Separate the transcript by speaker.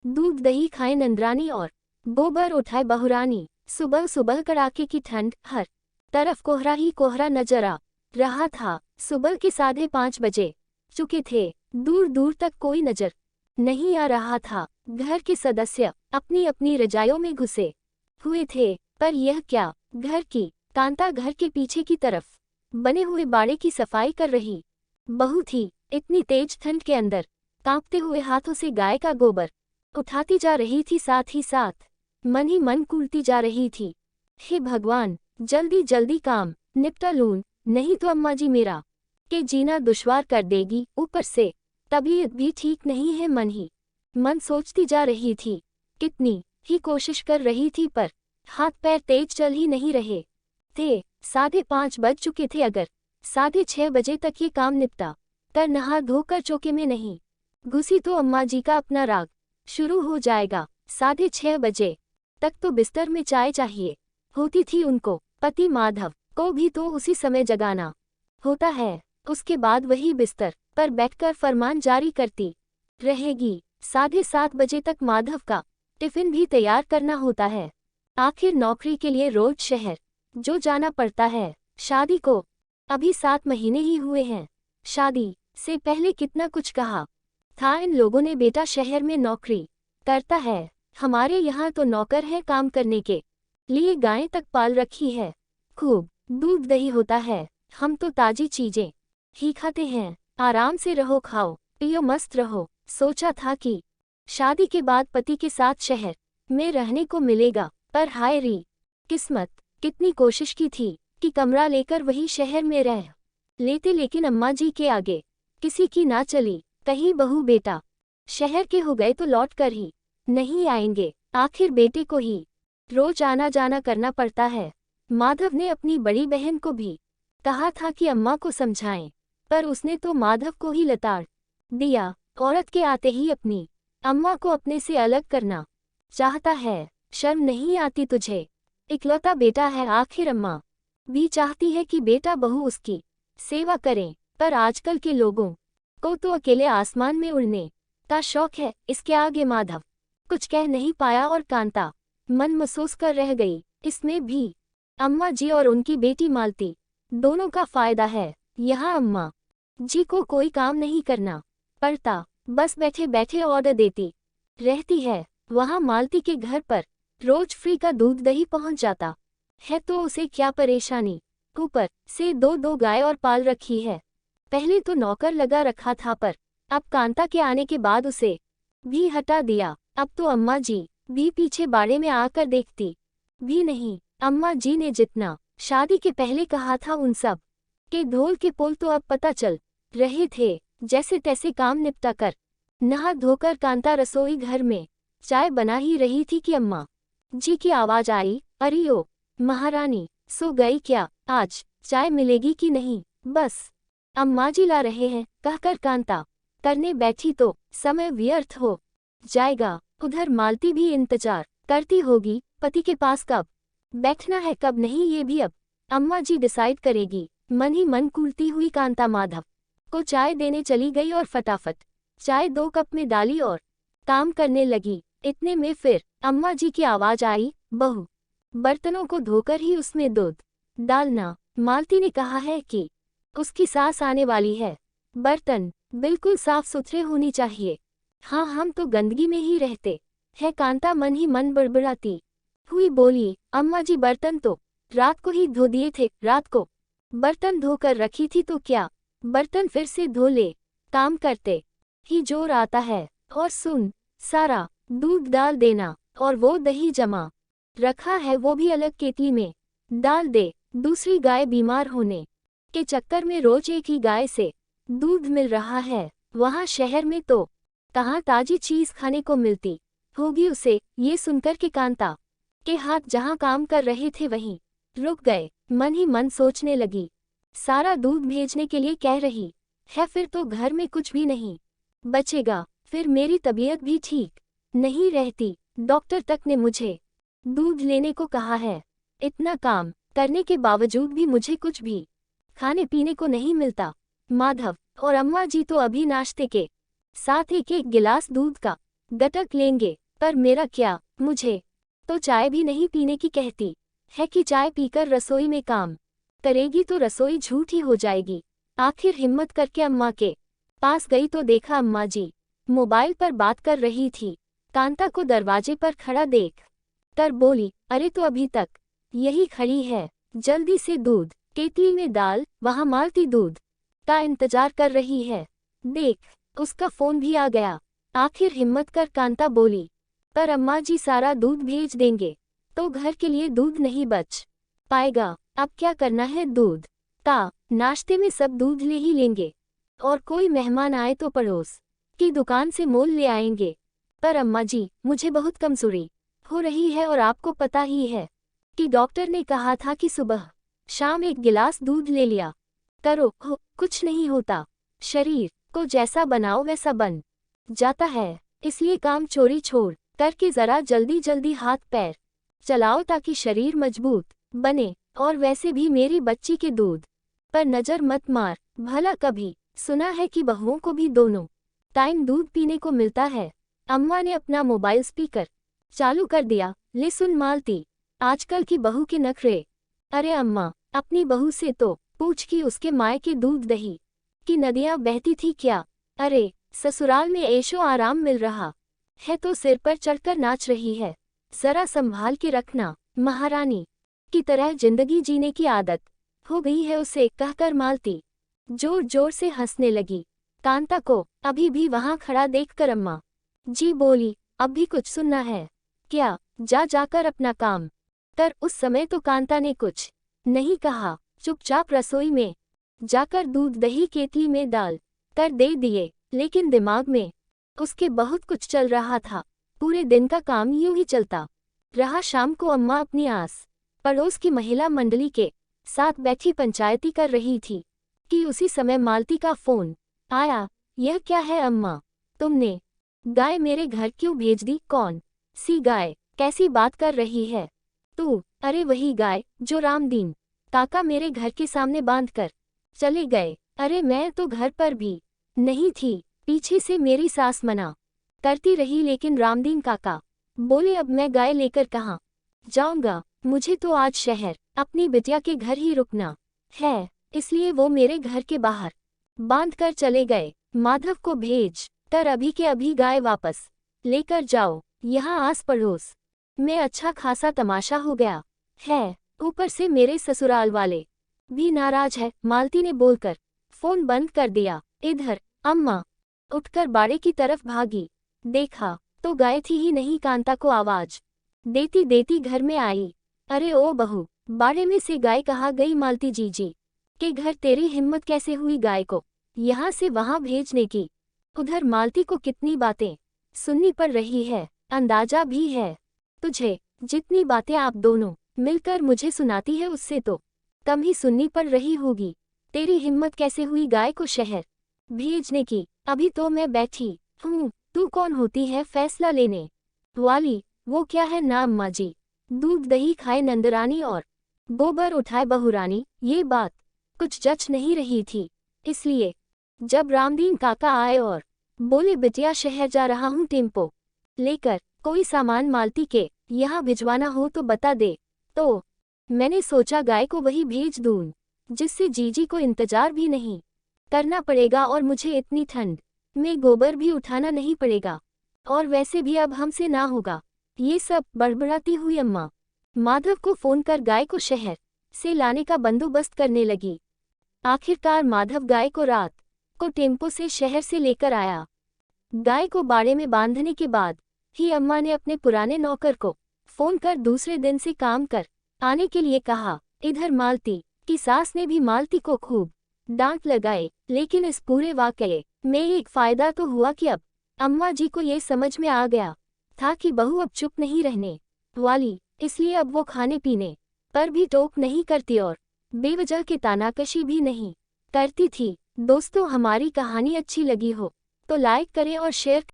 Speaker 1: दूध दही खाए नंदरानी और गोबर उठाए बहुरानी। सुबह सुबह कड़ाके की ठंड, हर तरफ कोहरा ही कोहरा नजर आ रहा था। सुबह के 5:30 बजे चुके थे। दूर दूर तक कोई नजर नहीं आ रहा था। घर के सदस्य अपनी अपनी रजाइयों में घुसे हुए थे। पर यह क्या, घर की कांता घर के पीछे की तरफ बने हुए बाड़े की सफाई कर रही बहू थी। इतनी तेज ठंड के अंदर कांपते हुए हाथों से गाय का गोबर उठाती जा रही थी, साथ ही साथ मन ही मन कूलती जा रही थी, हे भगवान, जल्दी जल्दी काम निपटा लूं, नहीं तो अम्मा जी मेरा के जीना दुश्वार कर देगी। ऊपर से तबीयत भी ठीक नहीं है। मन ही मन सोचती जा रही थी। कितनी ही कोशिश कर रही थी पर हाथ पैर तेज चल ही नहीं रहे थे। 5:30 बज चुके थे। अगर 6:30 बजे तक ये काम निपटा कर नहा धोकर चौके में नहीं घुसी तो अम्मा जी का अपना राग शुरू हो जाएगा। 6:30 बजे तक तो बिस्तर में चाय चाहिए होती थी उनको। पति माधव को भी तो उसी समय जगाना होता है। उसके बाद वही बिस्तर पर बैठकर फरमान जारी करती रहेगी। 7:30 बजे तक माधव का टिफिन भी तैयार करना होता है। आखिर नौकरी के लिए रोज शहर जो जाना पड़ता है। शादी को अभी 7 महीने ही हुए हैं। शादी से पहले कितना कुछ कहा था इन लोगों ने, बेटा शहर में नौकरी करता है, हमारे यहाँ तो नौकर है काम करने के लिए, गायें तक पाल रखी है, खूब दूध दही होता है, हम तो ताजी चीजें ही खाते हैं, आराम से रहो, खाओ पियो मस्त रहो। सोचा था कि शादी के बाद पति के साथ शहर में रहने को मिलेगा, पर हाय री किस्मत, कितनी कोशिश की थी कि कमरा लेकर वही शहर में रह लेते, लेकिन अम्मा जी के आगे किसी की ना चली। कहीं बहू बेटा शहर के हो गए तो लौट कर ही नहीं आएंगे, आखिर बेटे को ही रोज आना जाना करना पड़ता है। माधव ने अपनी बड़ी बहन को भी कहा था कि अम्मा को समझाएं, पर उसने तो माधव को ही लताड़ दिया। औरत के आते ही अपनी अम्मा को अपने से अलग करना चाहता है, शर्म नहीं आती तुझे, इकलौता बेटा है, आखिर अम्मा भी चाहती है कि बेटा बहू उसकी सेवा करें, पर आजकल के लोगों को तो अकेले आसमान में उड़ने का शौक है। इसके आगे माधव कुछ कह नहीं पाया और कांता मन महसूस कर रह गई। इसमें भी अम्मा जी और उनकी बेटी मालती दोनों का फायदा है। यहाँ अम्मा जी को कोई काम नहीं करना पड़ता, बस बैठे बैठे ऑर्डर देती रहती है। वहाँ मालती के घर पर रोज फ्री का दूध दही पहुँच जाता है, तो उसे क्या परेशानी। ऊपर से 2 गाय और पाल रखी है। पहले तो नौकर लगा रखा था, पर अब कांता के आने के बाद उसे भी हटा दिया। अब तो अम्मा जी भी पीछे बाड़े में आकर देखती भी नहीं। अम्मा जी ने जितना शादी के पहले कहा था उन सब के ढोल के पोल तो अब पता चल रहे थे। जैसे तैसे काम निपटा कर नहा धोकर कांता रसोई घर में चाय बना ही रही थी कि अम्मा जी की आवाज आई, अरे ओ महारानी, सो गई क्या, आज चाय मिलेगी कि नहीं। बस अम्मा जी ला रहे हैं कहकर कांता करने बैठी तो समय व्यर्थ हो जाएगा। उधर मालती भी इंतजार करती होगी, पति के पास कब बैठना है कब नहीं, ये भी अब अम्मा जी डिसाइड करेगी। मन ही मन कूलती हुई कांता माधव को चाय देने चली गई और फटाफट चाय 2 कप में डाली और काम करने लगी। इतने में फिर अम्मा जी की आवाज आई, बहू बर्तनों को धोकर ही उसमें दूध डालना। मालती ने कहा है कि उसकी सास आने वाली है, बर्तन बिल्कुल साफ सुथरे होनी चाहिए। हाँ, हम तो गंदगी में ही रहते हैं, कांता मन ही मन बड़बड़ाती हुई बोली, अम्मा जी बर्तन तो रात को ही धो दिए थे, रात को बर्तन धोकर रखी थी तो क्या बर्तन फिर से धो ले, काम करते ही जोर आता है। और सुन, सारा दूध डाल देना और वो दही जमा रखा है वो भी अलग केतली में डाल दे। दूसरी गाय बीमार होने के चक्कर में रोज एक ही गाय से दूध मिल रहा है, वहाँ शहर में तो कहाँ ताजी चीज खाने को मिलती होगी उसे। ये सुनकर के कांता के हाथ जहाँ काम कर रहे थे वहीं रुक गए। मन ही मन सोचने लगी, सारा दूध भेजने के लिए कह रही है, फिर तो घर में कुछ भी नहीं बचेगा, फिर मेरी तबीयत भी ठीक नहीं रहती। डॉक्टर तक ने मुझे दूध लेने को कहा है, इतना काम करने के बावजूद भी मुझे कुछ भी खाने पीने को नहीं मिलता। माधव और अम्मा जी तो अभी नाश्ते के साथ एक एक गिलास दूध का गटक लेंगे, पर मेरा क्या, मुझे तो चाय भी नहीं पीने की कहती है कि चाय पीकर रसोई में काम करेगी तो रसोई झूठी हो जाएगी। आखिर हिम्मत करके अम्मा के पास गई तो देखा अम्मा जी मोबाइल पर बात कर रही थी। कांता को दरवाजे पर खड़ा देख कर बोली, अरे तो अभी तक यही खड़ी है, जल्दी से दूध केतली में डाल, वहाँ मालती दूध का इंतजार कर रही है। देख, उसका फोन भी आ गया। आखिर हिम्मत कर कांता बोली, पर अम्मा जी सारा दूध भेज देंगे तो घर के लिए दूध नहीं बच पाएगा। अब क्या करना है, दूध का नाश्ते में सब दूध ले ही लेंगे और कोई मेहमान आए तो पड़ोस की दुकान से मोल ले आएंगे। पर अम्मा जी, मुझे बहुत कमजोरी हो रही है और आपको पता ही है कि डॉक्टर ने कहा था कि सुबह शाम 1 गिलास दूध ले लिया करो, कुछ नहीं होता, शरीर को जैसा बनाओ वैसा बन जाता है। इसलिए काम चोरी छोड़ करके जरा जल्दी जल्दी हाथ पैर चलाओ ताकि शरीर मजबूत बने। और वैसे भी मेरी बच्ची के दूध पर नजर मत मार, भला कभी सुना है कि बहुओं को भी दोनों टाइम दूध पीने को मिलता है। अम्मा ने अपना मोबाइल स्पीकर चालू कर दिया। ले सुन मालती, आजकल की बहू के नखरे। अरे अम्मा, अपनी बहू से तो पूछ कि उसके माए के दूध दही की नदियां बहती थी क्या। अरे ससुराल में ऐशो आराम मिल रहा है तो सिर पर चढ़कर नाच रही है। जरा संभाल के रखना, महारानी की तरह जिंदगी जीने की आदत हो गई है उसे, कहकर मालती जोर जोर से हंसने लगी। कांता को अभी भी वहां खड़ा देखकर अम्मा जी बोली, अब भी कुछ सुनना है क्या, जा जाकर अपना काम कर। उस समय तो कांता ने कुछ नहीं कहा, चुपचाप रसोई में जाकर दूध दही केतली में डाल कर दे दिए। लेकिन दिमाग में उसके बहुत कुछ चल रहा था। पूरे दिन का काम यूं ही चलता रहा। शाम को अम्मा अपनी आस पड़ोस की महिला मंडली के साथ बैठी पंचायती कर रही थी कि उसी समय मालती का फोन आया। यह क्या है अम्मा, तुमने गाय मेरे घर क्यों भेज दी। कौन सी गाय, कैसी बात कर रही है तू। अरे वही गाय जो रामदीन काका मेरे घर के सामने बांध कर चले गए। अरे मैं तो घर पर भी नहीं थी, पीछे से मेरी सास मना करती रही, लेकिन रामदीन काका बोले अब मैं गाय लेकर कहाँ जाऊंगा, मुझे तो आज शहर अपनी बिटिया के घर ही रुकना है, इसलिए वो मेरे घर के बाहर बांध कर चले गए। माधव को भेज कर अभी के अभी गाय वापस लेकर जाओ। यहाँ आस पड़ोस में अच्छा खासा तमाशा हो गया है, ऊपर से मेरे ससुराल वाले भी नाराज है। मालती ने बोलकर फोन बंद कर दिया। इधर अम्मा उठकर बाड़े की तरफ भागी, देखा तो गाय थी ही नहीं। कांता को आवाज देती देती घर में आई। अरे ओ बहू, बाड़े में से गाय कहाँ गई। मालती जीजी के घर तेरी हिम्मत कैसे हुई गाय को यहाँ से वहाँ भेजने की। उधर मालती को कितनी बातें सुननी पड़ रही है, अंदाजा भी है तुझे। जितनी बातें आप दोनों मिलकर मुझे सुनाती है उससे तो कम ही सुननी पड़ रही होगी। तेरी हिम्मत कैसे हुई गाय को शहर भेजने की। अभी तो मैं बैठी हूँ, तू कौन होती है फैसला लेने वाली। वो क्या है ना अम्मा जी, दूध दही खाए नंदरानी और गोबर उठाए बहुरानी। ये बात कुछ जच नहीं रही थी, इसलिए जब रामदीन काका आए और बोले बिटिया शहर जा रहा हूँ टेम्पो लेकर, कोई सामान मालती के यहाँ भिजवाना हो तो बता दे, तो मैंने सोचा गाय को वही भेज दूँ जिससे जीजी को इंतजार भी नहीं करना पड़ेगा और मुझे इतनी ठंड में गोबर भी उठाना नहीं पड़ेगा, और वैसे भी अब हमसे ना होगा ये सब। बड़बड़ाती हुई अम्मा माधव को फोन कर गाय को शहर से लाने का बंदोबस्त करने लगी। आखिरकार माधव गाय को रात को टेम्पो से शहर से लेकर आया। गाय को बाड़े में बांधने के बाद ही अम्मा ने अपने पुराने नौकर को फोन कर दूसरे दिन से काम कर आने के लिए कहा। इधर मालती की सास ने भी मालती को खूब डांट लगाए, लेकिन इस पूरे वाकये में एक फायदा तो हुआ कि अब अम्मा जी को ये समझ में आ गया था कि बहू अब चुप नहीं रहने वाली, इसलिए अब वो खाने पीने पर भी टोक नहीं करती और बेवजह के तानाकशी भी नहीं करती थी। दोस्तों, हमारी कहानी अच्छी लगी हो तो लाइक करें और शेयर